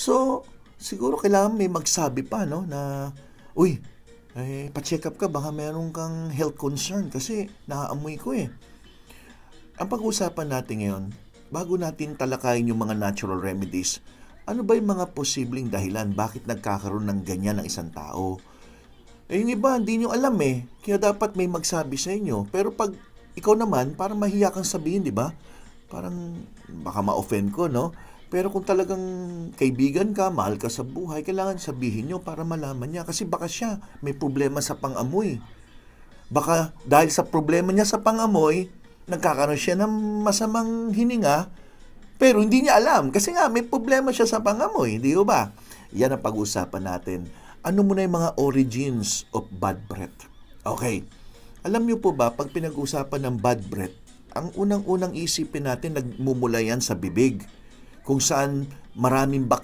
So, siguro kailangan may magsabi pa, no, na, uy, pa-check up ka, baka meron kang health concern kasi naaamoy ko eh. Ang pag-uusapan natin ngayon, bago natin talakayin yung mga natural remedies, ano ba yung mga posibleng dahilan bakit nagkakaroon ng ganyan ng isang tao? Yung iba, hindi nyo alam eh. Kaya dapat may magsabi sa inyo. Pero pag ikaw naman, parang mahiya kang sabihin, di ba? Parang baka ma-offend ko, no? Pero kung talagang kaibigan ka, mahal ka sa buhay, kailangan sabihin nyo para malaman niya. Kasi baka siya may problema sa pangamoy. Baka dahil sa problema niya sa pangamoy, nagkakaroon siya ng masamang hininga, pero hindi niya alam. Kasi nga, may problema siya sa pangamoy, di ba? Yan ang pag-uusapan natin. Ano muna yung mga origins of bad breath? Okay. Alam niyo po ba, pag pinag-usapan ng bad breath, ang unang-unang isipin natin, nagmumula yan sa bibig. Kung saan maraming